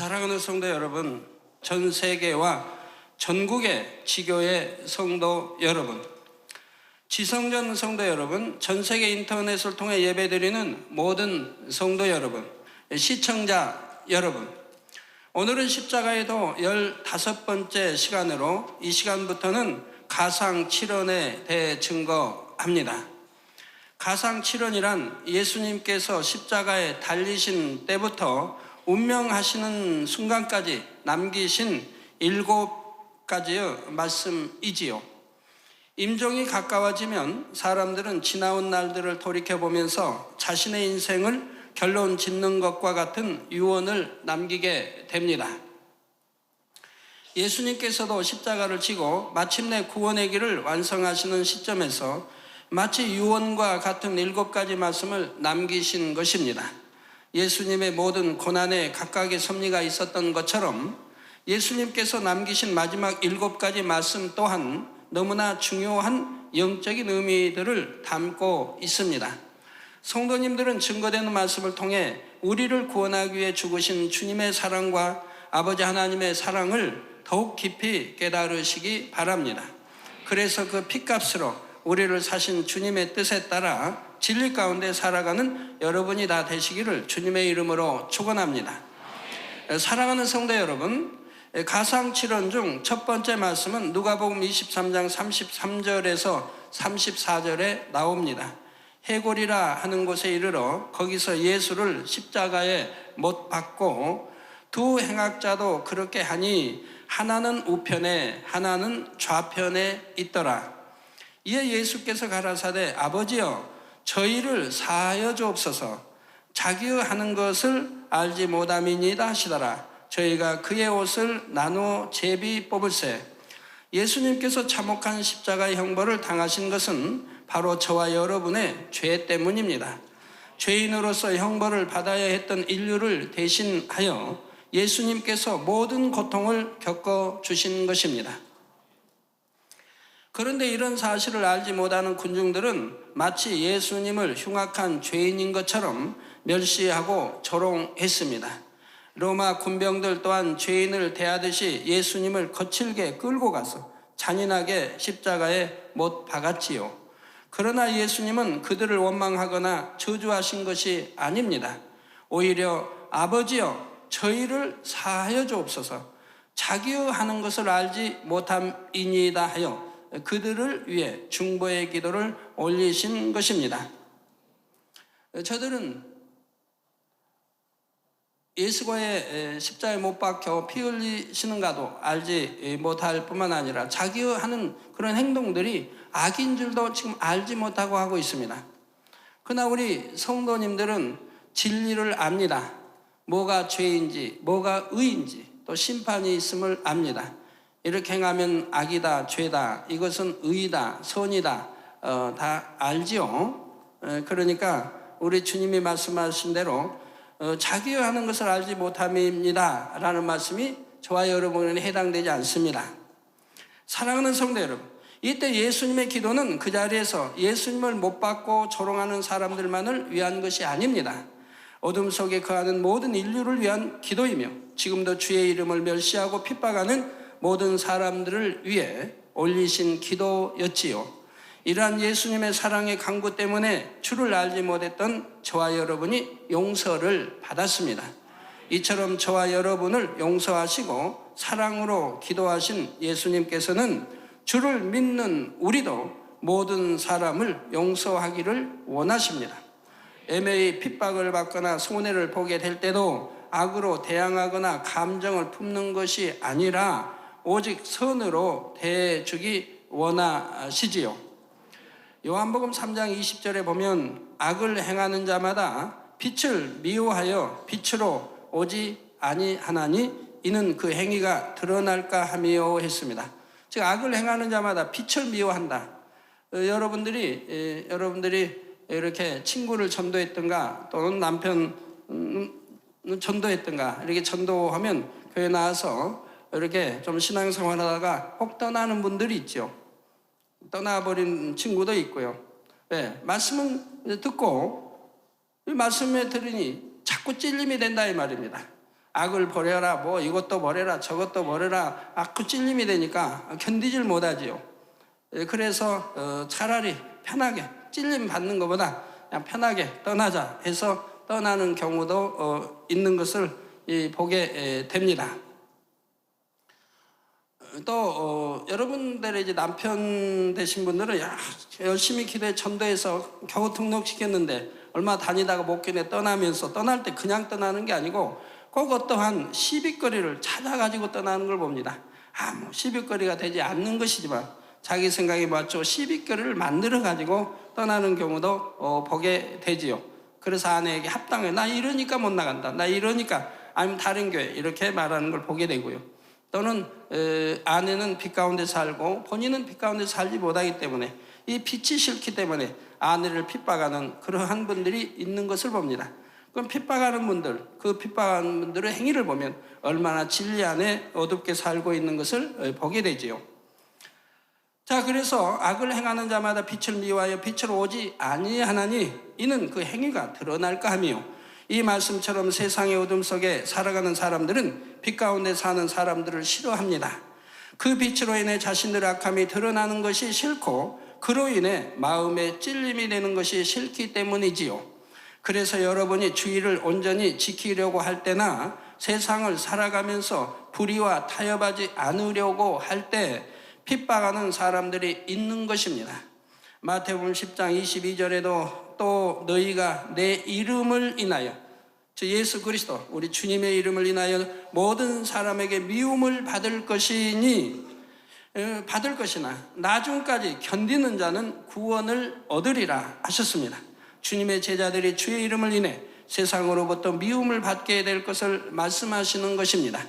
사랑하는 성도 여러분, 전 세계와 전국의 지교의 성도 여러분, 지성전 성도 여러분, 전 세계 인터넷을 통해 예배드리는 모든 성도 여러분, 시청자 여러분, 오늘은 십자가에도 15번째 시간으로 이 시간부터는 가상칠언에 대해 증거합니다. 가상칠언이란 예수님께서 십자가에 달리신 때부터 운명하시는 순간까지 남기신 7가지의 말씀이지요. 임종이 가까워지면 사람들은 지나온 날들을 돌이켜보면서 자신의 인생을 결론 짓는 것과 같은 유언을 남기게 됩니다. 예수님께서도 십자가를 지고 마침내 구원의 길을 완성하시는 시점에서 마치 유언과 같은 7가지 말씀을 남기신 것입니다. 예수님의 모든 고난에 각각의 섭리가 있었던 것처럼 예수님께서 남기신 마지막 7가지 말씀 또한 너무나 중요한 영적인 의미들을 담고 있습니다. 성도님들은 증거되는 말씀을 통해 우리를 구원하기 위해 죽으신 주님의 사랑과 아버지 하나님의 사랑을 더욱 깊이 깨달으시기 바랍니다. 그래서 그 피값으로 우리를 사신 주님의 뜻에 따라 진리 가운데 살아가는 여러분이 다 되시기를 주님의 이름으로 축원합니다. 사랑하는 성도 여러분, 가상칠언 중 첫 번째 말씀은 누가복음 23장 33절에서 34절에 나옵니다. 해골이라 하는 곳에 이르러 거기서 예수를 십자가에 못 박고 두 행악자도 그렇게 하니 하나는 우편에 하나는 좌편에 있더라. 이에 예수께서 가라사대 아버지여 저희를 사하여 주옵소서. 자기의 하는 것을 알지 못함이니이다 하시더라. 저희가 그의 옷을 나누어 제비 뽑을세. 예수님께서 참혹한 십자가의 형벌을 당하신 것은 바로 저와 여러분의 죄 때문입니다. 죄인으로서 형벌을 받아야 했던 인류를 대신하여 예수님께서 모든 고통을 겪어주신 것입니다. 그런데 이런 사실을 알지 못하는 군중들은 마치 예수님을 흉악한 죄인인 것처럼 멸시하고 조롱했습니다. 로마 군병들 또한 죄인을 대하듯이 예수님을 거칠게 끌고 가서 잔인하게 십자가에 못 박았지요. 그러나 예수님은 그들을 원망하거나 저주하신 것이 아닙니다. 오히려 아버지여 저희를 사하여 주옵소서. 자기의 하는 것을 알지 못함이니이다 하여 그들을 위해 중보의 기도를 올리신 것입니다. 저들은 예수가의 십자가에 못 박혀 피 흘리시는가도 알지 못할 뿐만 아니라 자기의 하는 그런 행동들이 악인 줄도 지금 알지 못하고 하고 있습니다. 그러나 우리 성도님들은 진리를 압니다. 뭐가 죄인지 뭐가 의인지 또 심판이 있음을 압니다. 이렇게 행하면 악이다, 죄다, 이것은 의다, 선이다, 다 알지요. 그러니까 우리 주님이 말씀하신 대로 자기의 하는 것을 알지 못함입니다 라는 말씀이 저와 여러분에게 해당되지 않습니다. 사랑하는 성도 여러분, 이때 예수님의 기도는 그 자리에서 예수님을 못 받고 조롱하는 사람들만을 위한 것이 아닙니다. 어둠 속에 거하는 모든 인류를 위한 기도이며 지금도 주의 이름을 멸시하고 핍박하는 모든 사람들을 위해 올리신 기도였지요. 이러한 예수님의 사랑의 강구 때문에 주를 알지 못했던 저와 여러분이 용서를 받았습니다. 이처럼 저와 여러분을 용서하시고 사랑으로 기도하신 예수님께서는 주를 믿는 우리도 모든 사람을 용서하기를 원하십니다. 애매히 핍박을 받거나 손해를 보게 될 때도 악으로 대항하거나 감정을 품는 것이 아니라 오직 선으로 대해주기 원하시지요. 요한복음 3장 20절에 보면 악을 행하는 자마다 빛을 미워하여 빛으로 오지 아니하나니 이는 그 행위가 드러날까 함이요 했습니다. 즉 악을 행하는 자마다 빛을 미워한다. 여러분들이 이렇게 친구를 전도했던가 또는 남편 전도했던가 이렇게 전도하면 교회 나와서 이렇게 좀 신앙생활 하다가 혹 떠나는 분들이 있죠. 떠나버린 친구도 있고요. 말씀은 듣고 이 말씀에 들으니 자꾸 찔림이 된다 이 말입니다. 악을 버려라, 뭐 이것도 버려라, 저것도 버려라, 그 찔림이 되니까 견디질 못하지요. 그래서 차라리 편하게 찔림 받는 것보다 그냥 편하게 떠나자 해서 떠나는 경우도 있는 것을 보게 됩니다. 또 여러분들의 이제 남편 되신 분들은 열심히 기도에 전도해서 겨우 등록시켰는데 얼마 다니다가 목견에 떠나면서 떠날 때 그냥 떠나는 게 아니고 꼭 어떠한 시비거리를 찾아가지고 떠나는 걸 봅니다. 뭐 시비거리가 되지 않는 것이지만 자기 생각에 맞춰 시비거리를 만들어 가지고 떠나는 경우도 보게 되지요. 그래서 아내에게 합당해, 나 이러니까 못 나간다, 나 이러니까, 아니면 다른 교회, 이렇게 말하는 걸 보게 되고요. 또는 아내는 빛 가운데 살고 본인은 빛 가운데 살지 못하기 때문에 이 빛이 싫기 때문에 아내를 핍박하는 그러한 분들이 있는 것을 봅니다. 그럼 핍박하는 분들, 그 핍박하는 분들의 행위를 보면 얼마나 진리 안에 어둡게 살고 있는 것을 보게 되지요. 자, 그래서 악을 행하는 자마다 빛을 미워하여 빛으로 오지 아니하나니 이는 그 행위가 드러날까 하며, 이 말씀처럼 세상의 어둠 속에 살아가는 사람들은 빛 가운데 사는 사람들을 싫어합니다. 그 빛으로 인해 자신들의 악함이 드러나는 것이 싫고 그로 인해 마음에 찔림이 되는 것이 싫기 때문이지요. 그래서 여러분이 주의를 온전히 지키려고 할 때나 세상을 살아가면서 불의와 타협하지 않으려고 할 때 핍박하는 사람들이 있는 것입니다. 마태복음 10장 22절에도 또 너희가 내 이름을 인하여, 저 예수 그리스도 우리 주님의 이름을 인하여 모든 사람에게 미움을 받을 것이니 받을 것이나 나중까지 견디는 자는 구원을 얻으리라 하셨습니다. 주님의 제자들이 주의 이름을 인해 세상으로부터 미움을 받게 될 것을 말씀하시는 것입니다.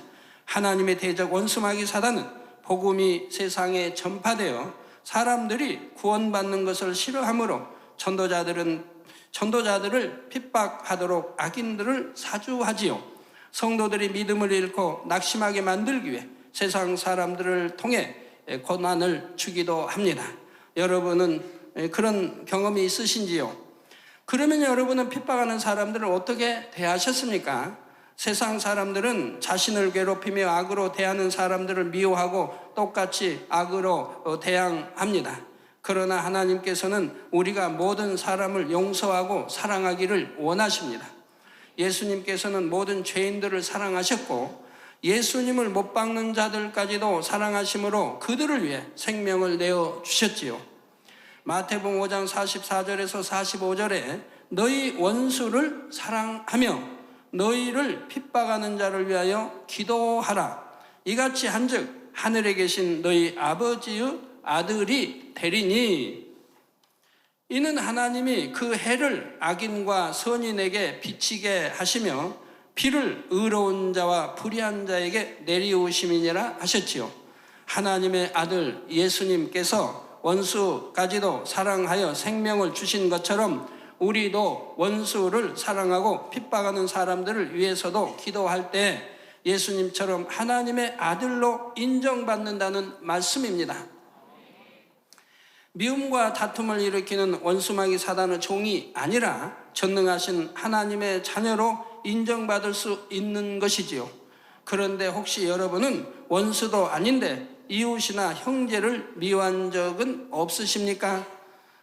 하나님의 대적 원수 마귀 사단은 복음이 세상에 전파되어 사람들이 구원받는 것을 싫어하므로 전도자들을 핍박하도록 악인들을 사주하지요. 성도들이 믿음을 잃고 낙심하게 만들기 위해 세상 사람들을 통해 고난을 주기도 합니다. 여러분은 그런 경험이 있으신지요? 그러면 여러분은 핍박하는 사람들을 어떻게 대하셨습니까? 세상 사람들은 자신을 괴롭히며 악으로 대하는 사람들을 미워하고 똑같이 악으로 대항합니다. 그러나 하나님께서는 우리가 모든 사람을 용서하고 사랑하기를 원하십니다. 예수님께서는 모든 죄인들을 사랑하셨고 예수님을 못 박는 자들까지도 사랑하심으로 그들을 위해 생명을 내어주셨지요. 마태복음 5장 44절에서 45절에 너희 원수를 사랑하며 너희를 핍박하는 자를 위하여 기도하라. 이같이 한즉 하늘에 계신 너희 아버지의 아들이 되리니, 이는 하나님이 그 해를 악인과 선인에게 비치게 하시며 비를 의로운 자와 불의한 자에게 내리우심이니라 하셨지요. 하나님의 아들 예수님께서 원수까지도 사랑하여 생명을 주신 것처럼 우리도 원수를 사랑하고 핍박하는 사람들을 위해서도 기도할 때 예수님처럼 하나님의 아들로 인정받는다는 말씀입니다. 미움과 다툼을 일으키는 원수마귀 사단의 종이 아니라 전능하신 하나님의 자녀로 인정받을 수 있는 것이지요. 그런데 혹시 여러분은 원수도 아닌데 이웃이나 형제를 미워한 적은 없으십니까?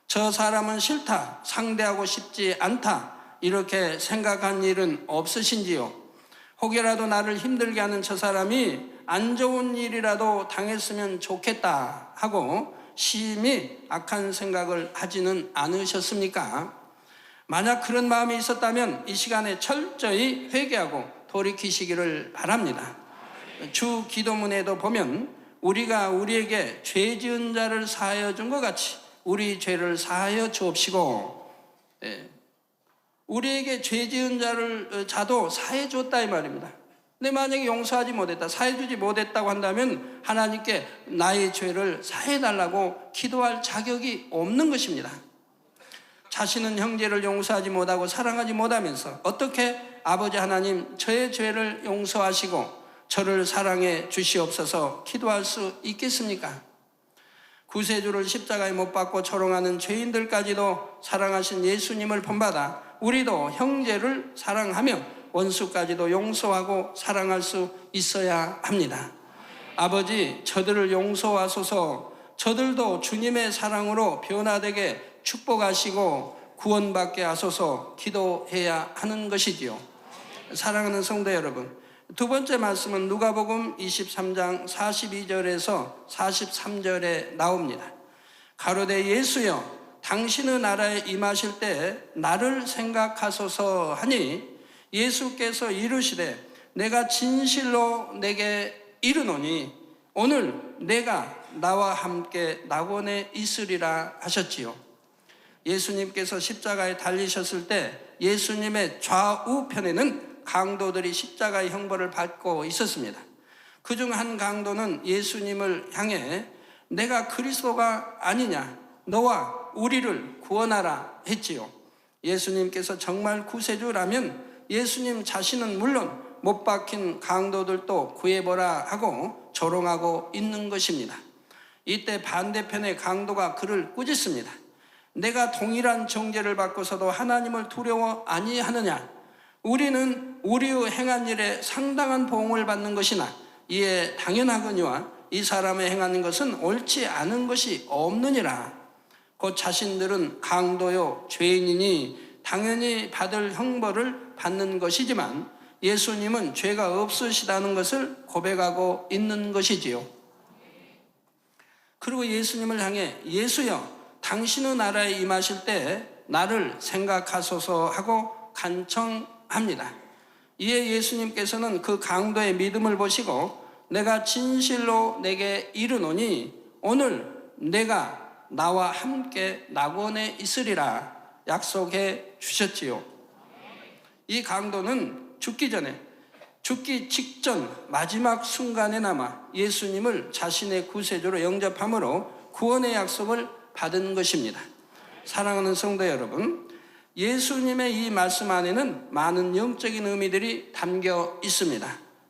저 사람은 싫다, 상대하고 싶지 않다, 이렇게 생각한 일은 없으신지요? 혹여라도 나를 힘들게 하는 저 사람이 안 좋은 일이라도 당했으면 좋겠다 하고 심히 악한 생각을 하지는 않으셨습니까? 만약 그런 마음이 있었다면 이 시간에 철저히 회개하고 돌이키시기를 바랍니다. 주 기도문에도 보면 우리가 우리에게 죄 지은 자를 사하여 준 것 같이 우리 죄를 사하여 주옵시고, 우리에게 죄 지은 자도 사해 줬다 이 말입니다. 근데 만약에 용서하지 못했다, 사해 주지 못했다고 한다면 하나님께 나의 죄를 사해 달라고 기도할 자격이 없는 것입니다. 자신은 형제를 용서하지 못하고 사랑하지 못하면서 어떻게 아버지 하나님 저의 죄를 용서하시고 저를 사랑해 주시옵소서 기도할 수 있겠습니까? 구세주를 십자가에 못 박고 조롱하는 죄인들까지도 사랑하신 예수님을 본받아 우리도 형제를 사랑하며 원수까지도 용서하고 사랑할 수 있어야 합니다. 아버지, 저들을 용서하소서. 저들도 주님의 사랑으로 변화되게 축복하시고 구원받게 하소서 기도해야 하는 것이지요. 사랑하는 성도 여러분, 두 번째 말씀은 누가복음 23장 42절에서 43절에 나옵니다. 가로되 예수여, 당신의 나라에 임하실 때 나를 생각하소서 하니 예수께서 이르시되 내가 진실로 내게 이르노니 오늘 내가 나와 함께 낙원에 있으리라 하셨지요. 예수님께서 십자가에 달리셨을 때 예수님의 좌우편에는 강도들이 십자가의 형벌을 받고 있었습니다. 그중 한 강도는 예수님을 향해 내가 그리스도가 아니냐, 너와 우리를 구원하라 했지요. 예수님께서 정말 구세주라면 예수님 자신은 물론 못 박힌 강도들도 구해보라 하고 조롱하고 있는 것입니다. 이때 반대편의 강도가 그를 꾸짖습니다. 내가 동일한 정죄를 받고서도 하나님을 두려워 아니하느냐? 우리는 우리의 행한 일에 상당한 보응을 받는 것이나 이에 당연하거니와 이 사람의 행하는 것은 옳지 않은 것이 없느니라. 곧 자신들은 강도요 죄인이니 당연히 받을 형벌을 받는 것이지만 예수님은 죄가 없으시다는 것을 고백하고 있는 것이지요. 그리고 예수님을 향해 예수여, 당신의 나라에 임하실 때 나를 생각하소서 하고 간청합니다. 이에 예수님께서는 그 강도의 믿음을 보시고 내가 진실로 내게 이르노니 오늘 내가 나와 함께 낙원에 있으리라 약속해 주셨지요. 이 강도는 죽기 직전 마지막 순간에나마 예수님을 자신의 구세주로 영접함으로 구원의 약속을 받은 것입니다. 사랑하는 성도 여러분, 예수님의 이 말씀 안에는 많은 영적인 의미들이 담겨 있습니다.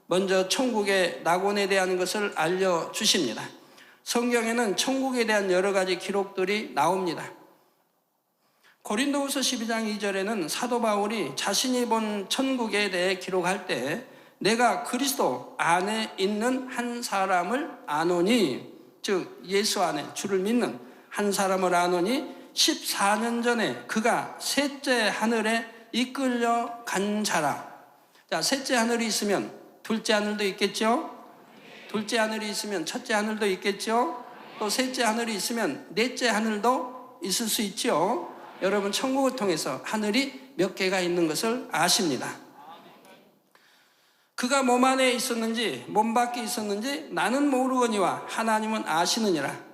먼저 천국의 낙원에 대한 것을 알려주십니다. 성경에는 천국에 대한 여러 가지 기록들이 나옵니다. 고린도후서 12장 2절에는 사도 바울이 자신이 본 천국에 대해 기록할 때 내가 그리스도 안에 있는 한 사람을 아노니, 즉 예수 안에 주를 믿는 한 사람을 아노니 14년 전에 그가 셋째 하늘에 이끌려 간 자라. 자, 셋째 하늘이 있으면 둘째 하늘도 있겠죠? 둘째 하늘이 있으면 첫째 하늘도 있겠죠? 또 셋째 하늘이 있으면 넷째 하늘도 있을 수 있죠? 여러분, 천국을 통해서 하늘이 몇 개가 있는 것을 아십니다. 그가 몸 안에 있었는지 몸 밖에 있었는지 나는 모르거니와 하나님은 아시느니라.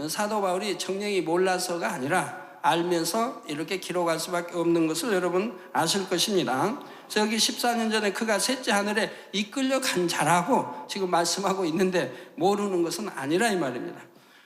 사도 바울이 정령이 몰라서가 아니라 알면서 이렇게 기록할 수밖에 없는 것을 여러분 아실 것입니다. 그래서 여기 14년 전에 그가 셋째 하늘에 이끌려 간 자라고 지금 말씀하고 있는데 모르는 것은 아니라 이 말입니다.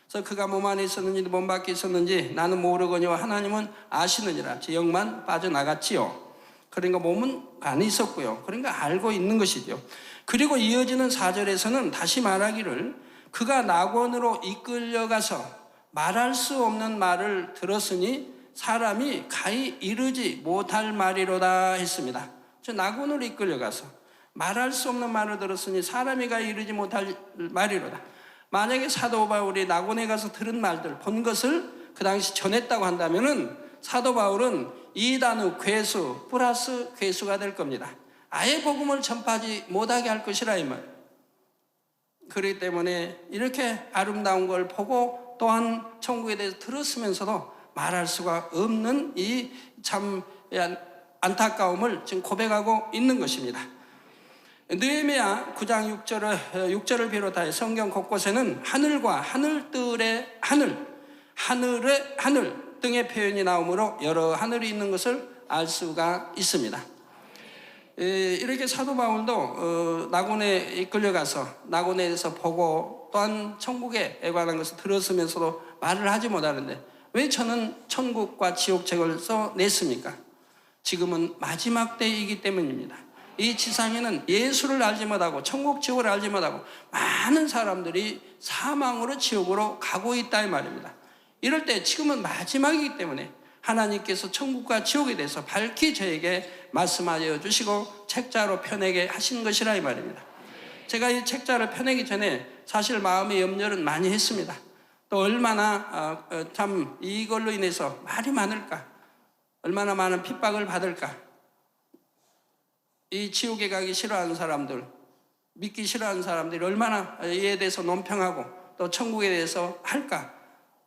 그래서 그가 몸 안에 있었는지 몸 밖에 있었는지 나는 모르거니와 하나님은 아시느니라. 제 영만 빠져나갔지요. 그러니까 몸은 안에 있었고요. 그러니까 알고 있는 것이죠. 그리고 이어지는 4절에서는 다시 말하기를 그가 낙원으로 이끌려가서 말할 수 없는 말을 들었으니 사람이 가히 이르지 못할 말이로다 했습니다. 저 낙원으로 이끌려가서 말할 수 없는 말을 들었으니 사람이 가히 이르지 못할 말이로다. 만약에 사도 바울이 낙원에 가서 들은 말들, 본 것을 그 당시 전했다고 한다면은 사도 바울은 이단의 괴수 플러스 괴수가 될 겁니다. 아예 복음을 전파하지 못하게 할 것이라 이 말. 그렇기 때문에 이렇게 아름다운 걸 보고 또한 천국에 대해서 들었으면서도 말할 수가 없는 이 참 안타까움을 지금 고백하고 있는 것입니다. 느헤미야 9장 6절을 비롯하여 성경 곳곳에는 하늘과 하늘들의 하늘의 하늘 등의 표현이 나오므로 여러 하늘이 있는 것을 알 수가 있습니다. 이렇게 사도 바울도 낙원에 이끌려가서 낙원에서 보고 또한 천국에 관한 것을 들었으면서도 말을 하지 못하는데 왜 저는 천국과 지옥책을 써냈습니까? 지금은 마지막 때이기 때문입니다. 이 지상에는 예수를 알지 못하고 천국 지옥을 알지 못하고 많은 사람들이 사망으로 지옥으로 가고 있다 이 말입니다. 이럴 때 지금은 마지막이기 때문에 하나님께서 천국과 지옥에 대해서 밝히 저에게 말씀하여 주시고 책자로 펴내게 하신 것이라 이 말입니다. 제가 이 책자를 펴내기 전에 사실 마음의 염려는 많이 했습니다. 또 얼마나 참 이걸로 인해서 말이 많을까, 얼마나 많은 핍박을 받을까, 이 지옥에 가기 싫어하는 사람들, 믿기 싫어하는 사람들이 얼마나 이에 대해서 논평하고 또 천국에 대해서 할까,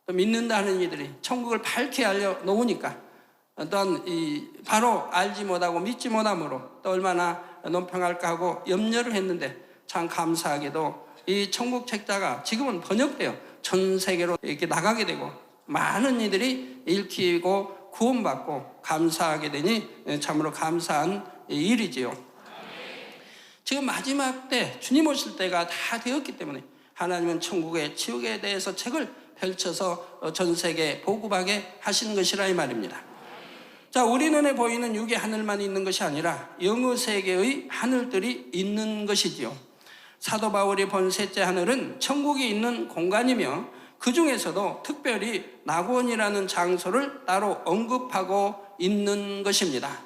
또 믿는다는 이들이 천국을 밝히 알려놓으니까 또한 바로 알지 못하고 믿지 못함으로 또 얼마나 논평할까 하고 염려를 했는데, 참 감사하게도 이 천국 책자가 지금은 번역되어 전 세계로 이렇게 나가게 되고 많은 이들이 읽히고 구원받고 감사하게 되니 참으로 감사한 일이지요. 지금 마지막 때, 주님 오실 때가 다 되었기 때문에 하나님은 천국의 지옥에 대해서 책을 펼쳐서 전 세계에 보급하게 하신 것이라 이 말입니다. 자, 우리 눈에 보이는 육의 하늘만 있는 것이 아니라 영의 세계의 하늘들이 있는 것이지요. 사도 바울이 본 셋째 하늘은 천국이 있는 공간이며 그 중에서도 특별히 낙원이라는 장소를 따로 언급하고 있는 것입니다.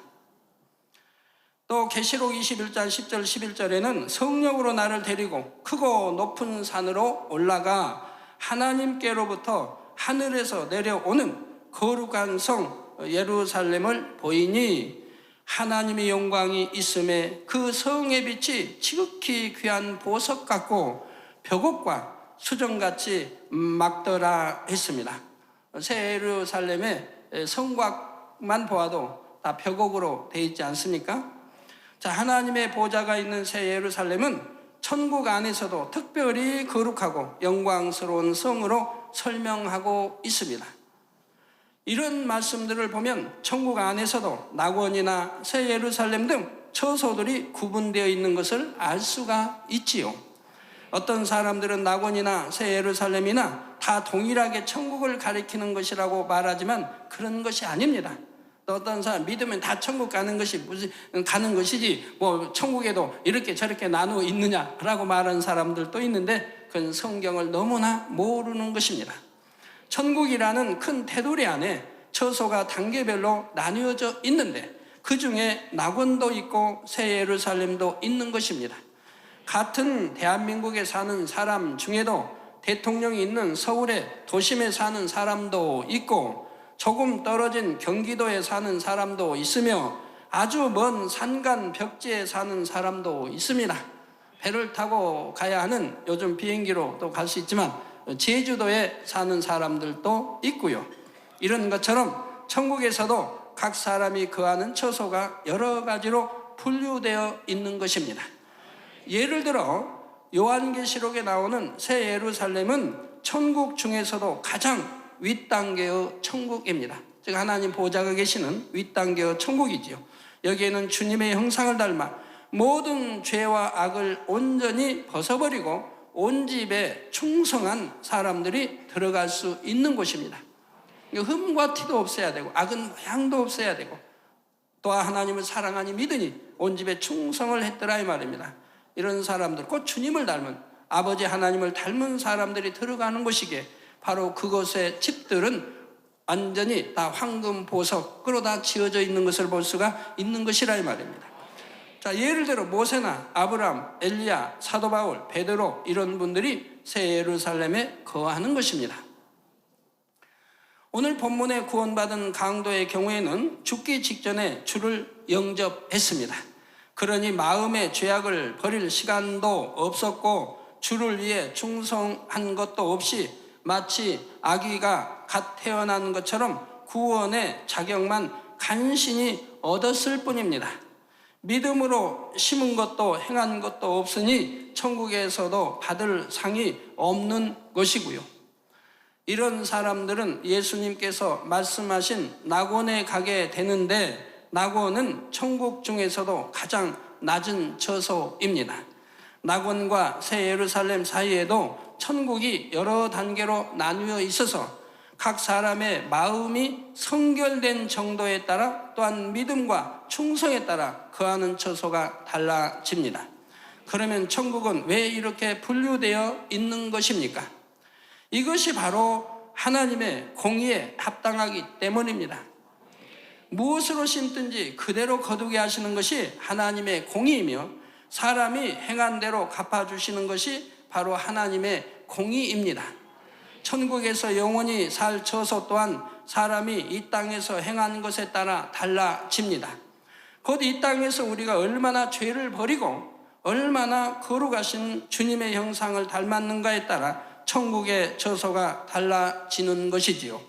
또 계시록 21장 10절 11절에는 성령으로 나를 데리고 크고 높은 산으로 올라가 하나님께로부터 하늘에서 내려오는 거룩한 성 예루살렘을 보이니 하나님의 영광이 있음에 그 성의 빛이 지극히 귀한 보석 같고 벽옥과 수정같이 막더라 했습니다. 새 예루살렘의 성곽만 보아도 다 벽옥으로 되어 있지 않습니까? 자, 하나님의 보좌가 있는 새 예루살렘은 천국 안에서도 특별히 거룩하고 영광스러운 성으로 설명하고 있습니다. 이런 말씀들을 보면 천국 안에서도 낙원이나 새 예루살렘 등 처소들이 구분되어 있는 것을 알 수가 있지요. 어떤 사람들은 낙원이나 새 예루살렘이나 다 동일하게 천국을 가리키는 것이라고 말하지만 그런 것이 아닙니다. 또 어떤 사람 믿으면 다 천국 가는 것이지 뭐 천국에도 이렇게 저렇게 나누어 있느냐라고 말하는 사람들도 있는데 그건 성경을 너무나 모르는 것입니다. 천국이라는 큰 테두리 안에 처소가 단계별로 나뉘어져 있는데 그 중에 낙원도 있고 새 예루살렘도 있는 것입니다. 같은 대한민국에 사는 사람 중에도 대통령이 있는 서울의 도심에 사는 사람도 있고 조금 떨어진 경기도에 사는 사람도 있으며 아주 먼 산간 벽지에 사는 사람도 있습니다. 배를 타고 가야 하는, 요즘 비행기로도 갈 수 있지만 제주도에 사는 사람들도 있고요. 이런 것처럼 천국에서도 각 사람이 거하는 처소가 여러 가지로 분류되어 있는 것입니다. 예를 들어 요한계시록에 나오는 새 예루살렘은 천국 중에서도 가장 윗단계의 천국입니다. 즉 하나님 보좌가 계시는 윗단계의 천국이지요. 여기에는 주님의 형상을 닮아 모든 죄와 악을 온전히 벗어버리고 온 집에 충성한 사람들이 들어갈 수 있는 곳입니다. 흠과 티도 없애야 되고 악은 모양도 없애야 되고 또 하나님을 사랑하니 믿으니 온 집에 충성을 했더라 이 말입니다. 이런 사람들, 곧 주님을 닮은 아버지 하나님을 닮은 사람들이 들어가는 곳이기에 바로 그곳의 집들은 완전히 다 황금 보석으로 다 지어져 있는 것을 볼 수가 있는 것이라 이 말입니다. 자, 예를 들어 모세나 아브람, 엘리야, 사도 바울, 베드로 이런 분들이 새 예루살렘에 거하는 것입니다. 오늘 본문에 구원받은 강도의 경우에는 죽기 직전에 주를 영접했습니다. 그러니 마음의 죄악을 버릴 시간도 없었고 주를 위해 충성한 것도 없이 마치 아기가 갓 태어난 것처럼 구원의 자격만 간신히 얻었을 뿐입니다. 믿음으로 심은 것도 행한 것도 없으니 천국에서도 받을 상이 없는 것이고요. 이런 사람들은 예수님께서 말씀하신 낙원에 가게 되는데 낙원은 천국 중에서도 가장 낮은 처소입니다. 낙원과 새 예루살렘 사이에도 천국이 여러 단계로 나뉘어 있어서 각 사람의 마음이 성결된 정도에 따라 또한 믿음과 충성에 따라 거하는 처소가 달라집니다. 그러면 천국은 왜 이렇게 분류되어 있는 것입니까? 이것이 바로 하나님의 공의에 합당하기 때문입니다. 무엇으로 심든지 그대로 거두게 하시는 것이 하나님의 공의이며 사람이 행한 대로 갚아주시는 것이 바로 하나님의 공의입니다. 천국에서 영원히 살 처소 또한 사람이 이 땅에서 행한 것에 따라 달라집니다. 곧 이 땅에서 우리가 얼마나 죄를 버리고 얼마나 거룩하신 주님의 형상을 닮았는가에 따라 천국의 처소가 달라지는 것이지요.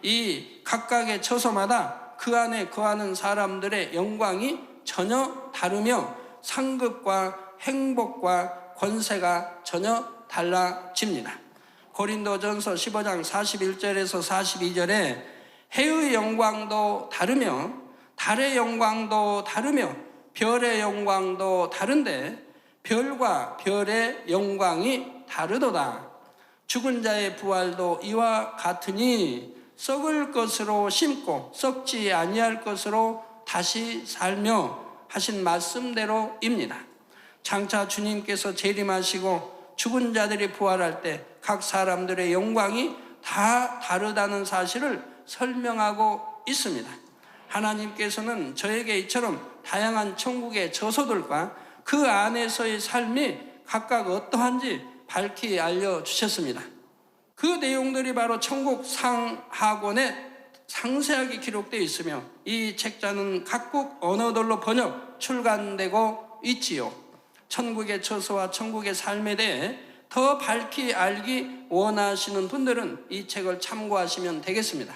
이 각각의 처소마다 그 안에 거하는 사람들의 영광이 전혀 다르며 상급과 행복과 권세가 전혀 달라집니다. 고린도전서 15장 41절에서 42절에 해의 영광도 다르며 달의 영광도 다르며 별의 영광도 다른데 별과 별의 영광이 다르도다. 죽은 자의 부활도 이와 같으니 썩을 것으로 심고 썩지 아니할 것으로 다시 살며 하신 말씀대로입니다. 장차 주님께서 재림하시고 죽은 자들이 부활할 때 각 사람들의 영광이 다 다르다는 사실을 설명하고 있습니다. 하나님께서는 저에게 이처럼 다양한 천국의 처소들과 그 안에서의 삶이 각각 어떠한지 밝히 알려주셨습니다. 그 내용들이 바로 천국 상하권에 상세하게 기록되어 있으며 이 책자는 각국 언어들로 번역, 출간되고 있지요. 천국의 처소와 천국의 삶에 대해 더 밝히 알기 원하시는 분들은 이 책을 참고하시면 되겠습니다.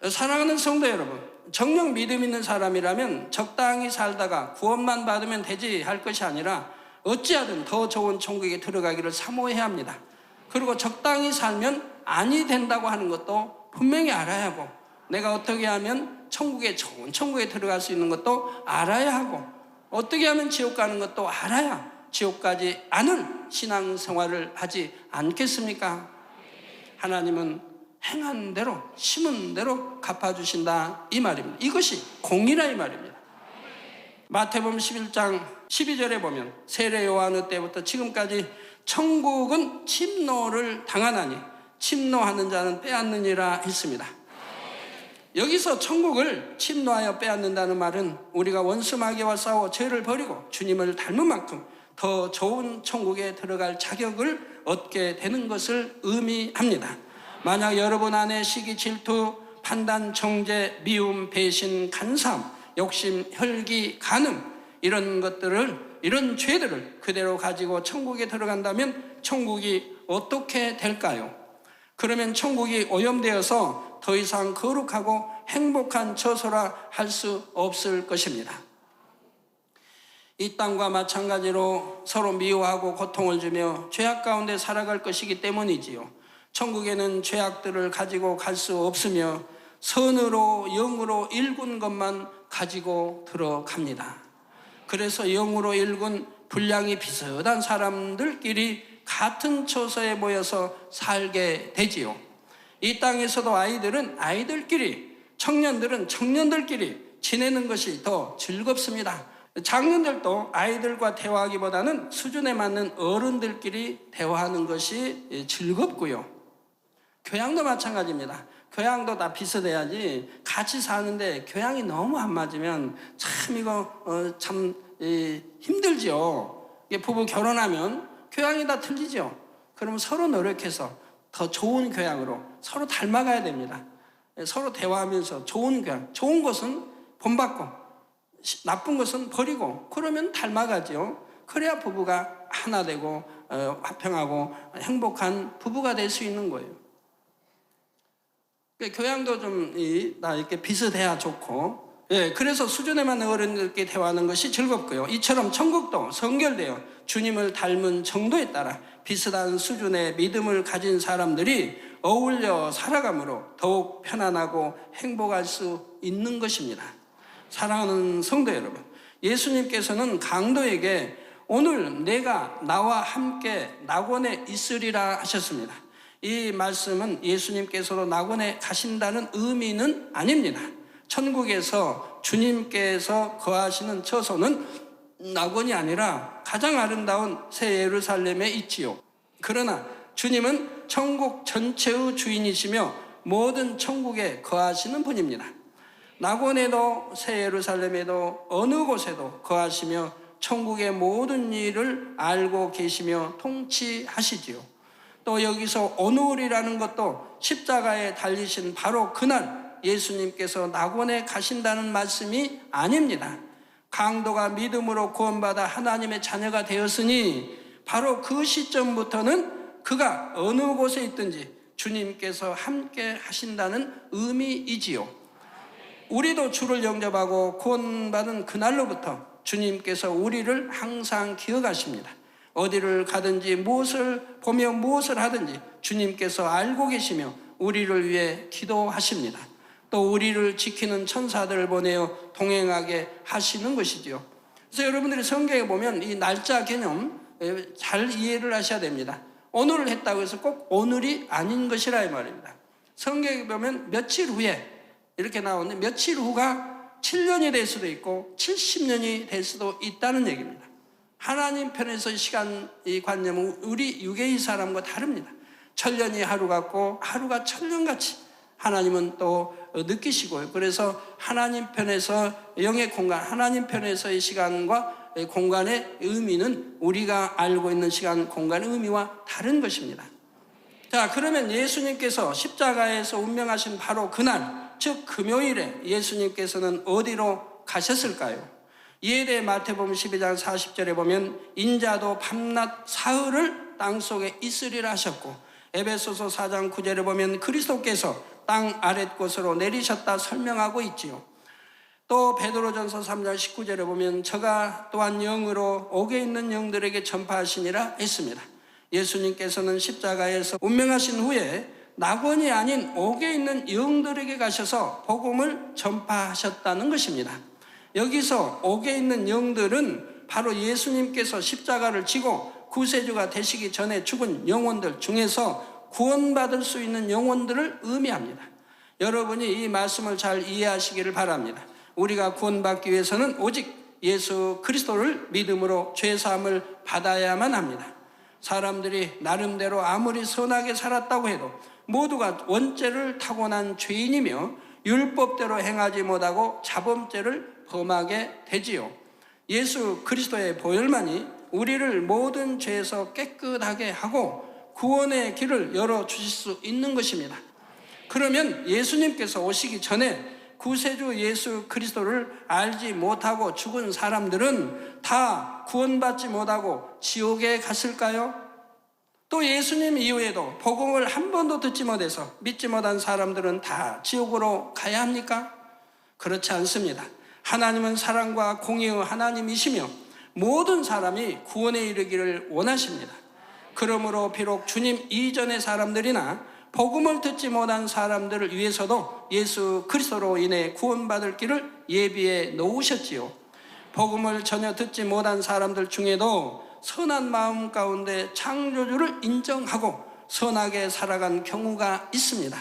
사랑하는 성도 여러분, 정녕 믿음 있는 사람이라면 적당히 살다가 구원만 받으면 되지 할 것이 아니라 어찌하든 더 좋은 천국에 들어가기를 사모해야 합니다. 그리고 적당히 살면 아니 된다고 하는 것도 분명히 알아야 하고 내가 어떻게 하면 천국에 좋은 천국에 들어갈 수 있는 것도 알아야 하고 어떻게 하면 지옥 가는 것도 알아야 지옥 가지 않을 신앙생활을 하지 않겠습니까? 하나님은 행한 대로 심은 대로 갚아주신다 이 말입니다. 이것이 공의라 이 말입니다. 마태복음 11장 12절에 보면 세례 요한의 때부터 지금까지 천국은 침노를 당하나니 침노하는 자는 빼앗느니라 했습니다. 여기서 천국을 침노하여 빼앗는다는 말은 우리가 원수마귀와 싸워 죄를 버리고 주님을 닮은 만큼 더 좋은 천국에 들어갈 자격을 얻게 되는 것을 의미합니다. 만약 여러분 안에 시기, 질투, 판단, 정죄, 미움, 배신, 간사함, 욕심, 혈기, 간음 이런 것들을 이런 죄들을 그대로 가지고 천국에 들어간다면 천국이 어떻게 될까요? 그러면 천국이 오염되어서 더 이상 거룩하고 행복한 처소라 할 수 없을 것입니다. 이 땅과 마찬가지로 서로 미워하고 고통을 주며 죄악 가운데 살아갈 것이기 때문이지요. 천국에는 죄악들을 가지고 갈 수 없으며 선으로 영으로 일군 것만 가지고 들어갑니다. 그래서 영으로 일군 분량이 비슷한 사람들끼리 같은 처소에 모여서 살게 되지요. 이 땅에서도 아이들은 아이들끼리, 청년들은 청년들끼리 지내는 것이 더 즐겁습니다. 장년들도 아이들과 대화하기보다는 수준에 맞는 어른들끼리 대화하는 것이 즐겁고요. 교양도 마찬가지입니다. 교양도 다 비슷해야지 같이 사는데 교양이 너무 안 맞으면 참 이거 참 힘들죠. 부부 결혼하면 교양이 다 틀리죠. 그러면 서로 노력해서 더 좋은 교양으로 서로 닮아가야 됩니다. 서로 대화하면서 좋은 교양, 좋은 것은 본받고 나쁜 것은 버리고 그러면 닮아가죠. 그래야 부부가 하나 되고 화평하고 행복한 부부가 될 수 있는 거예요. 교양도 좀 이렇게 비슷해야 좋고, 그래서 수준에 맞는 어른들끼리 대화하는 것이 즐겁고요. 이처럼 천국도 성결되어 주님을 닮은 정도에 따라 비슷한 수준의 믿음을 가진 사람들이 어울려 살아감으로 더욱 편안하고 행복할 수 있는 것입니다. 사랑하는 성도 여러분, 예수님께서는 강도에게 오늘 내가 나와 함께 낙원에 있으리라 하셨습니다. 이 말씀은 예수님께서도 낙원에 가신다는 의미는 아닙니다. 천국에서 주님께서 거하시는 처소는 낙원이 아니라 가장 아름다운 새 예루살렘에 있지요. 그러나 주님은 천국 전체의 주인이시며 모든 천국에 거하시는 분입니다. 낙원에도 새 예루살렘에도 어느 곳에도 거하시며 천국의 모든 일을 알고 계시며 통치하시지요. 또 여기서 오늘이라는 것도 십자가에 달리신 바로 그날 예수님께서 낙원에 가신다는 말씀이 아닙니다. 강도가 믿음으로 구원받아 하나님의 자녀가 되었으니 바로 그 시점부터는 그가 어느 곳에 있든지 주님께서 함께 하신다는 의미이지요. 우리도 주를 영접하고 구원받은 그날로부터 주님께서 우리를 항상 기억하십니다. 어디를 가든지 무엇을 보며 무엇을 하든지 주님께서 알고 계시며 우리를 위해 기도하십니다. 또 우리를 지키는 천사들을 보내어 동행하게 하시는 것이지요. 그래서 여러분들이 성경에 보면 이 날짜 개념 잘 이해를 하셔야 됩니다. 오늘을 했다고 해서 꼭 오늘이 아닌 것이라 이 말입니다. 성경에 보면 며칠 후에 이렇게 나오는데 며칠 후가 7년이 될 수도 있고 70년이 될 수도 있다는 얘기입니다. 하나님 편에서 시간 이 관념은 우리 유괴의 사람과 다릅니다. 천년이 하루 같고 하루가 천년같이 하나님은 또 느끼시고요. 그래서 하나님 편에서 영의 공간, 하나님 편에서의 시간과 공간의 의미는 우리가 알고 있는 시간, 공간의 의미와 다른 것입니다. 자, 그러면 예수님께서 십자가에서 운명하신 바로 그날, 즉 금요일에 예수님께서는 어디로 가셨을까요? 이에 대해 마태복음 12장 40절에 보면 인자도 밤낮 사흘을 땅속에 있으리라 하셨고, 에베소서 4장 9절에 보면 그리스도께서 땅 아랫곳으로 내리셨다 설명하고 있지요. 또 베드로전서 3장 19절에 보면 저가 또한 영으로 옥에 있는 영들에게 전파하시니라 했습니다. 예수님께서는 십자가에서 운명하신 후에 낙원이 아닌 옥에 있는 영들에게 가셔서 복음을 전파하셨다는 것입니다. 여기서 옥에 있는 영들은 바로 예수님께서 십자가를 지고 구세주가 되시기 전에 죽은 영혼들 중에서 구원받을 수 있는 영혼들을 의미합니다. 여러분이 이 말씀을 잘 이해하시기를 바랍니다. 우리가 구원받기 위해서는 오직 예수 그리스도를 믿음으로 죄사함을 받아야만 합니다. 사람들이 나름대로 아무리 선하게 살았다고 해도 모두가 원죄를 타고난 죄인이며 율법대로 행하지 못하고 자범죄를 범하게 되지요. 예수 그리스도의 보혈만이 우리를 모든 죄에서 깨끗하게 하고 구원의 길을 열어주실 수 있는 것입니다. 그러면 예수님께서 오시기 전에 구세주 예수 그리스도를 알지 못하고 죽은 사람들은 다 구원받지 못하고 지옥에 갔을까요? 또 예수님 이후에도 복음을 한 번도 듣지 못해서 믿지 못한 사람들은 다 지옥으로 가야 합니까? 그렇지 않습니다. 하나님은 사랑과 공의의 하나님이시며 모든 사람이 구원에 이르기를 원하십니다. 그러므로 비록 주님 이전의 사람들이나 복음을 듣지 못한 사람들을 위해서도 예수 그리스도로 인해 구원받을 길을 예비해 놓으셨지요. 복음을 전혀 듣지 못한 사람들 중에도 선한 마음 가운데 창조주를 인정하고 선하게 살아간 경우가 있습니다.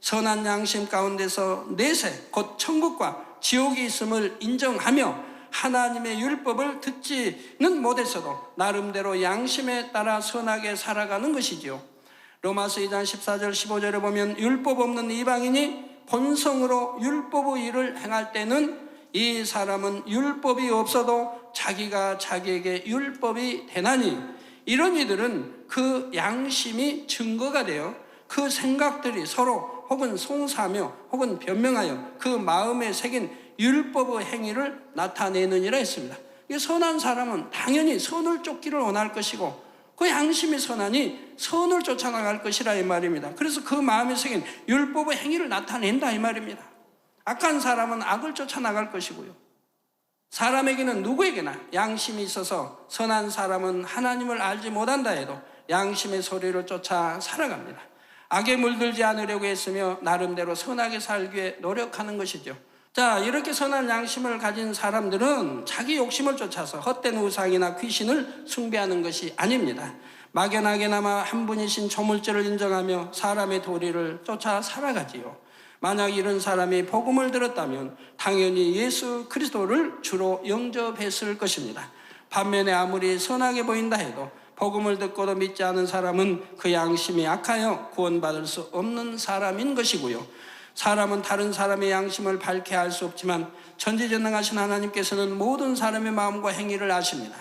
선한 양심 가운데서 내세 곧 천국과 지옥이 있음을 인정하며 하나님의 율법을 듣지는 못했어도 나름대로 양심에 따라 선하게 살아가는 것이지요. 로마서 2장 14절 15절에 보면 율법 없는 이방인이 본성으로 율법의 일을 행할 때는 이 사람은 율법이 없어도 자기가 자기에게 율법이 되나니 이런 이들은 그 양심이 증거가 되어 그 생각들이 서로 혹은 송사하며 혹은 변명하여 그 마음에 새긴 율법의 행위를 나타내느니라 했습니다. 선한 사람은 당연히 선을 쫓기를 원할 것이고 그 양심이 선하니 선을 쫓아나갈 것이라 이 말입니다. 그래서 그 마음에 새긴 율법의 행위를 나타낸다 이 말입니다. 악한 사람은 악을 쫓아나갈 것이고요. 사람에게는 누구에게나 양심이 있어서 선한 사람은 하나님을 알지 못한다 해도 양심의 소리를 쫓아 살아갑니다. 악에 물들지 않으려고 했으며 나름대로 선하게 살기 위해 노력하는 것이죠. 자, 이렇게 선한 양심을 가진 사람들은 자기 욕심을 쫓아서 헛된 우상이나 귀신을 숭배하는 것이 아닙니다. 막연하게나마 한 분이신 조물주를 인정하며 사람의 도리를 쫓아 살아가지요. 만약 이런 사람이 복음을 들었다면 당연히 예수 그리스도를 주로 영접했을 것입니다. 반면에 아무리 선하게 보인다 해도 복음을 듣고도 믿지 않은 사람은 그 양심이 악하여 구원받을 수 없는 사람인 것이고요. 사람은 다른 사람의 양심을 밝게 알 수 없지만 전지전능하신 하나님께서는 모든 사람의 마음과 행위를 아십니다.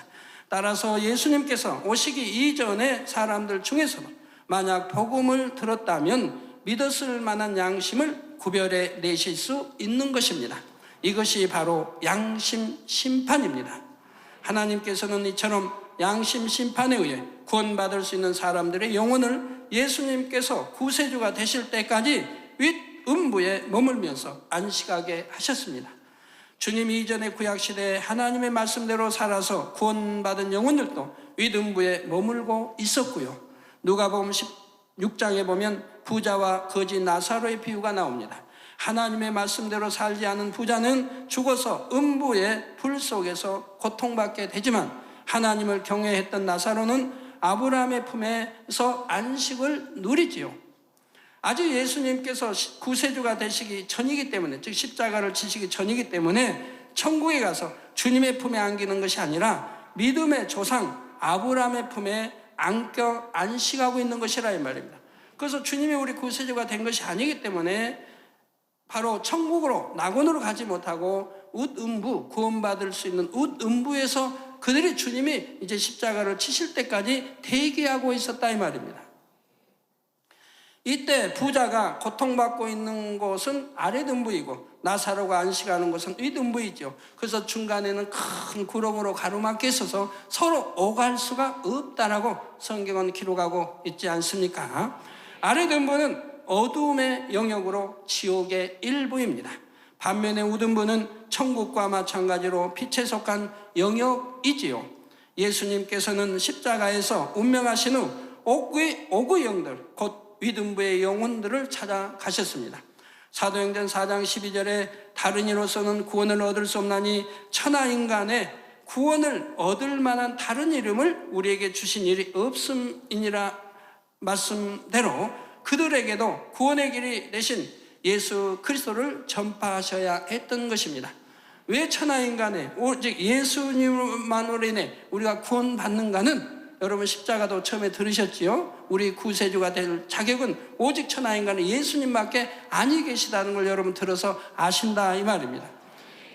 따라서 예수님께서 오시기 이전에 사람들 중에서도 만약 복음을 들었다면 믿었을 만한 양심을 구별해 내실 수 있는 것입니다. 이것이 바로 양심 심판입니다. 하나님께서는 이처럼 양심 심판에 의해 구원받을 수 있는 사람들의 영혼을 예수님께서 구세주가 되실 때까지 윗음부에 머물면서 안식하게 하셨습니다. 주님 이전의 구약시대에 하나님의 말씀대로 살아서 구원받은 영혼들도 윗음부에 머물고 있었고요. 누가복음 16장에 보면 부자와 거지 나사로의 비유가 나옵니다. 하나님의 말씀대로 살지 않은 부자는 죽어서 음부의 불 속에서 고통받게 되지만 하나님을 경외했던 나사로는 아브라함의 품에서 안식을 누리지요. 아직 예수님께서 구세주가 되시기 전이기 때문에, 즉 십자가를 지시기 전이기 때문에 천국에 가서 주님의 품에 안기는 것이 아니라 믿음의 조상 아브라함의 품에 안겨 안식하고 있는 것이라 이 말입니다. 그래서 주님이 우리 구세주가 된 것이 아니기 때문에 바로 천국으로 낙원으로 가지 못하고 윗음부, 구원받을 수 있는 윗음부에서 그들이 주님이 이제 십자가를 치실 때까지 대기하고 있었다 이 말입니다. 이때 부자가 고통받고 있는 곳은 아랫음부이고 나사로가 안식하는 곳은 윗음부이죠. 그래서 중간에는 큰 구렁으로 가로막혀 있어서 서로 오갈 수가 없다라고 성경은 기록하고 있지 않습니까? 아랫음부는 어두움의 영역으로 지옥의 일부입니다. 반면에 윗음부는 천국과 마찬가지로 빛에 속한 영역이지요. 예수님께서는 십자가에서 운명하신 후 오구의 영들, 곧 윗음부의 영혼들을 찾아가셨습니다. 사도행전 4장 12절에 다른 이로서는 구원을 얻을 수 없나니 천하인간의 구원을 얻을 만한 다른 이름을 우리에게 주신 일이 없음이니라 말씀대로 그들에게도 구원의 길이 되신 예수 그리스도를 전파하셔야 했던 것입니다. 왜 천하인간의 오직 예수님만으로 인해 우리가 구원받는가는 여러분 십자가도 처음에 들으셨지요? 우리 구세주가 될 자격은 오직 천하인간의 예수님밖에 아니 계시다는 걸 여러분 들어서 아신다 이 말입니다.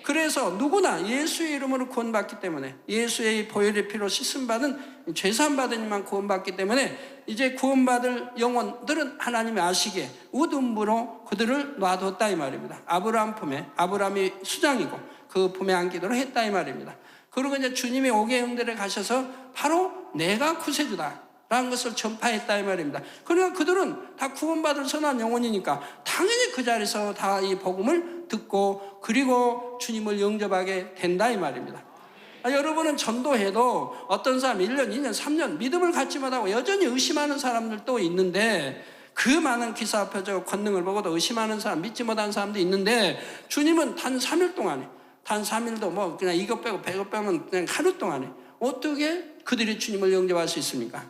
그래서 누구나 예수의 이름으로 구원받기 때문에 예수의 보혈의 피로 씻음받은 죄사함받은 이만 구원받기 때문에 이제 구원받을 영혼들은 하나님이 아시기에 윗음부로 그들을 놔뒀다 이 말입니다. 아브라함 품에, 아브라함이 수장이고 그 품에 안기도록 했다 이 말입니다. 그리고 이제 주님이 오게 영들에 가셔서 바로 내가 구세주다 라는 것을 전파했다 이 말입니다. 그러니까 그들은 다 구원받을 선한 영혼이니까 당연히 그 자리에서 다 이 복음을 듣고 그리고 주님을 영접하게 된다 이 말입니다. 여러분은 전도해도 어떤 사람 1년, 2년, 3년 믿음을 갖지 못하고 여전히 의심하는 사람들도 있는데 그 많은 기사 표적 권능을 보고도 의심하는 사람, 믿지 못하는 사람도 있는데 주님은 단 3일 동안에 단 3일도 뭐 그냥 이것 빼고 100것 빼면 그냥 하루 동안에 어떻게 그들이 주님을 영접할 수 있습니까?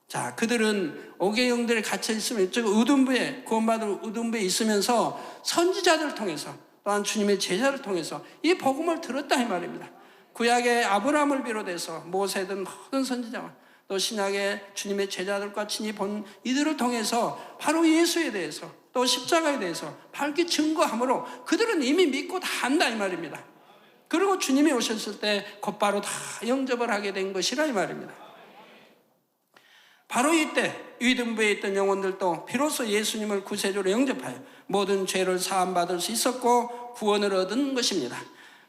자, 그들은 오개 영들에 갇혀 있으면 즉 윗음부에 구원받은 윗음부에 있으면서 선지자들을 통해서 또한 주님의 제자를 통해서 이 복음을 들었다 이 말입니다. 구약의 아브라함을 비롯해서 모세든 모든 선지자와 또 신약의 주님의 제자들과 친히 본 이들을 통해서 바로 예수에 대해서 또 십자가에 대해서 밝게 증거함으로 그들은 이미 믿고 다 안다 이 말입니다. 그리고 주님이 오셨을 때 곧바로 다 영접을 하게 된 것이라 이 말입니다. 바로 이때 윗음부에 있던 영혼들도 비로소 예수님을 구세주로 영접하여 모든 죄를 사함받을 수 있었고 구원을 얻은 것입니다.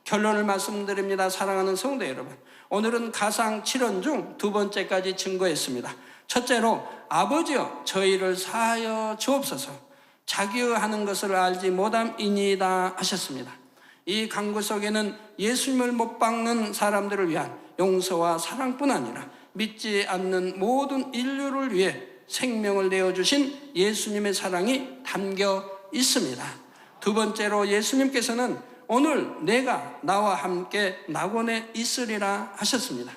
결론을 말씀드립니다. 사랑하는 성도 여러분, 오늘은 가상 7원 중 두 번째까지 증거했습니다. 첫째로 아버지여 저희를 사하여 주옵소서 자기의 하는 것을 알지 못함이니이다 하셨습니다. 이 강구 속에는 예수님을 못 박는 사람들을 위한 용서와 사랑뿐 아니라 믿지 않는 모든 인류를 위해 생명을 내어주신 예수님의 사랑이 담겨 있습니다. 두 번째로 예수님께서는 오늘 내가 나와 함께 낙원에 있으리라 하셨습니다.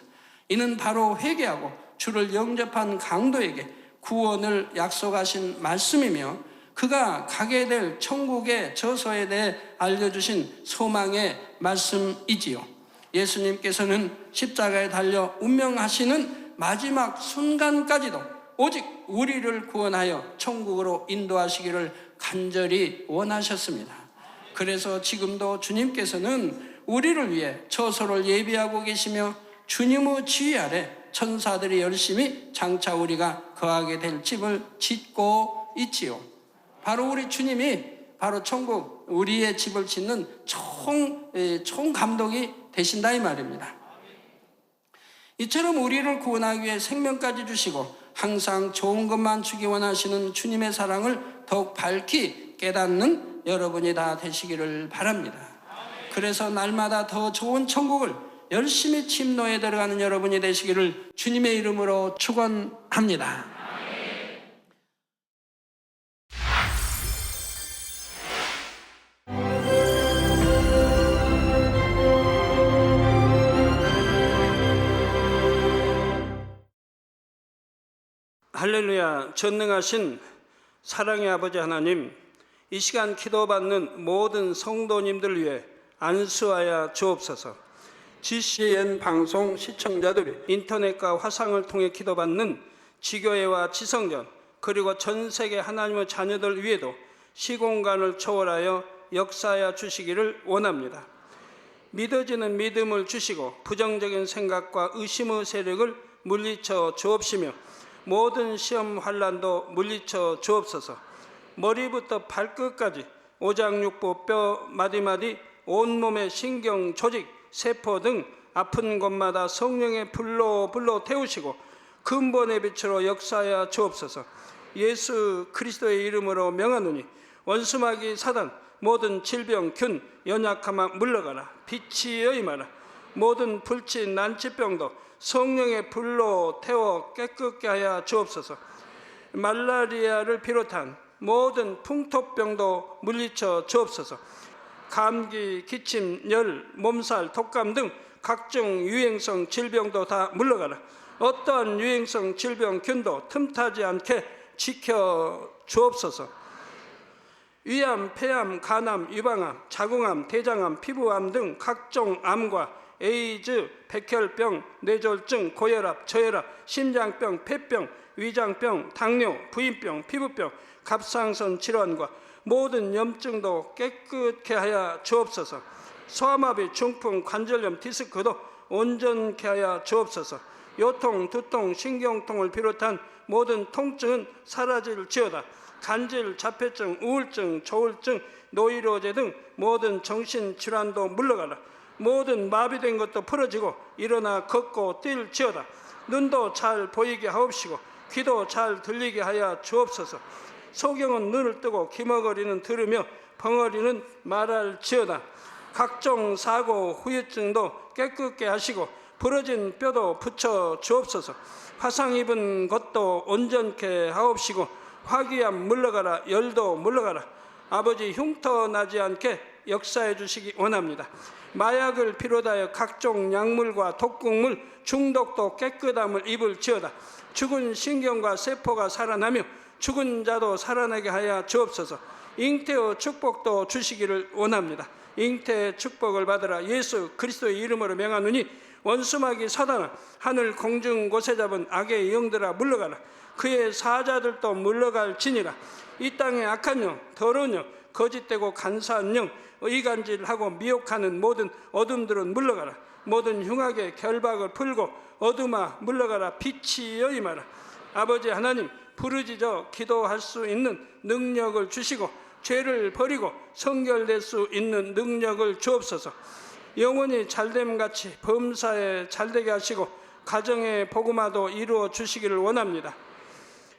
이는 바로 회개하고 주를 영접한 강도에게 구원을 약속하신 말씀이며 그가 가게 될 천국의 저소에 대해 알려주신 소망의 말씀이지요. 예수님께서는 십자가에 달려 운명하시는 마지막 순간까지도 오직 우리를 구원하여 천국으로 인도하시기를 간절히 원하셨습니다. 그래서 지금도 주님께서는 우리를 위해 처소를 예비하고 계시며 주님의 지휘 아래 천사들이 열심히 장차 우리가 거하게 될 집을 짓고 있지요. 바로 우리 주님이 바로 천국 우리의 집을 짓는 총 감독이 되신다 이 말입니다. 이처럼 우리를 구원하기 위해 생명까지 주시고 항상 좋은 것만 주기 원하시는 주님의 사랑을 더욱 밝히 깨닫는 여러분이 다 되시기를 바랍니다. 그래서 날마다 더 좋은 천국을 열심히 침노에 들어가는 여러분이 되시기를 주님의 이름으로 축원합니다. 할렐루야. 전능하신 사랑의 아버지 하나님, 이 시간 기도받는 모든 성도님들 위해 안수하여 주옵소서. GCN 방송 시청자들이 인터넷과 화상을 통해 기도받는 지교회와 지성전 그리고 전 세계 하나님의 자녀들 위에도 시공간을 초월하여 역사하여 주시기를 원합니다. 믿어지는 믿음을 주시고 부정적인 생각과 의심의 세력을 물리쳐 주옵시며 모든 시험 환난도 물리쳐 주옵소서. 머리부터 발끝까지 오장육부 뼈 마디마디 온몸의 신경 조직 세포 등 아픈 곳마다 성령의 불로 태우시고 근본의 빛으로 역사하여 주옵소서. 예수 그리스도의 이름으로 명하노니 원수마귀 사단 모든 질병 균 연약함아 물러가라. 빛이 임하라. 모든 불치 난치병도 성령의 불로 태워 깨끗게 하여 주옵소서. 말라리아를 비롯한 모든 풍토병도 물리쳐 주옵소서. 감기, 기침, 열, 몸살, 독감 등 각종 유행성 질병도 다 물러가라. 어떠한 유행성 질병균도 틈타지 않게 지켜 주옵소서. 위암, 폐암, 간암, 유방암, 자궁암, 대장암, 피부암 등 각종 암과 에이즈, 백혈병, 뇌졸중, 고혈압, 저혈압, 심장병, 폐병, 위장병, 당뇨, 부인병, 피부병, 갑상선 질환과 모든 염증도 깨끗게 하여 주옵소서. 소아마비, 중풍, 관절염, 디스크도 온전케 하여 주옵소서. 요통, 두통, 신경통을 비롯한 모든 통증은 사라질지어다. 간질, 자폐증, 우울증, 조울증, 노이로제 등 모든 정신질환도 물러가라. 모든 마비된 것도 풀어지고 일어나 걷고 뛸지어다. 눈도 잘 보이게 하옵시고 귀도 잘 들리게 하여 주옵소서. 소경은 눈을 뜨고 기머거리는 들으며 벙어리는 말할지어다. 각종 사고 후유증도 깨끗게 하시고 부러진 뼈도 붙여 주옵소서. 화상 입은 것도 온전케 하옵시고 화기암 물러가라. 열도 물러가라. 아버지 흉터 나지 않게 역사해 주시기 원합니다. 마약을 비롯하여 각종 약물과 독극물 중독도 깨끗함을 입을지어다. 죽은 신경과 세포가 살아나며 죽은 자도 살아나게 하여 주옵소서. 잉태의 축복도 주시기를 원합니다. 잉태의 축복을 받으라. 예수 그리스도의 이름으로 명하노니 원수마귀 사단아 하늘 공중 곳에 잡은 악의 영들아 물러가라. 그의 사자들도 물러갈지니라. 이 땅의 악한 영, 더러운 영, 거짓되고 간사한 영, 의간질하고 미혹하는 모든 어둠들은 물러가라. 모든 흉악의 결박을 풀고 어둠아 물러가라. 빛이 임하라. 아버지 하나님, 부르짖어 기도할 수 있는 능력을 주시고 죄를 버리고 성결될 수 있는 능력을 주옵소서. 영원히 잘됨같이 범사에 잘되게 하시고 가정의 복음화도 이루어 주시기를 원합니다.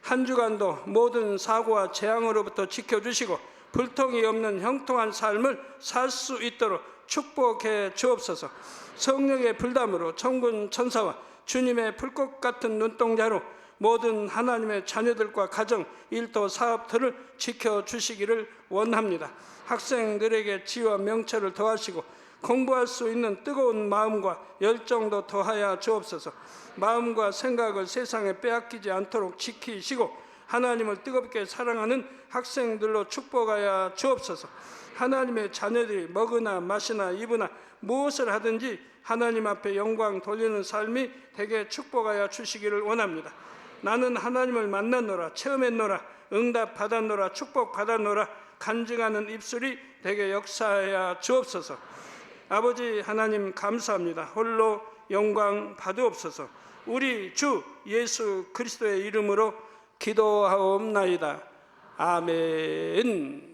한 주간도 모든 사고와 재앙으로부터 지켜주시고 불통이 없는 형통한 삶을 살 수 있도록 축복해 주옵소서. 성령의 불담으로 천군 천사와 주님의 불꽃 같은 눈동자로 모든 하나님의 자녀들과 가정, 일도, 사업들을 지켜주시기를 원합니다. 학생들에게 지혜와 명철을 더하시고 공부할 수 있는 뜨거운 마음과 열정도 더하여 주옵소서. 마음과 생각을 세상에 빼앗기지 않도록 지키시고 하나님을 뜨겁게 사랑하는 학생들로 축복하여 주옵소서. 하나님의 자녀들이 먹으나 마시나 입으나 무엇을 하든지 하나님 앞에 영광 돌리는 삶이 되게 축복하여 주시기를 원합니다. 나는 하나님을 만났노라, 체험했노라, 응답 받았노라, 축복 받았노라 간증하는 입술이 되게 역사하여 주옵소서. 아버지 하나님 감사합니다. 홀로 영광 받으옵소서. 우리 주 예수 그리스도의 이름으로 기도하옵나이다. 아멘.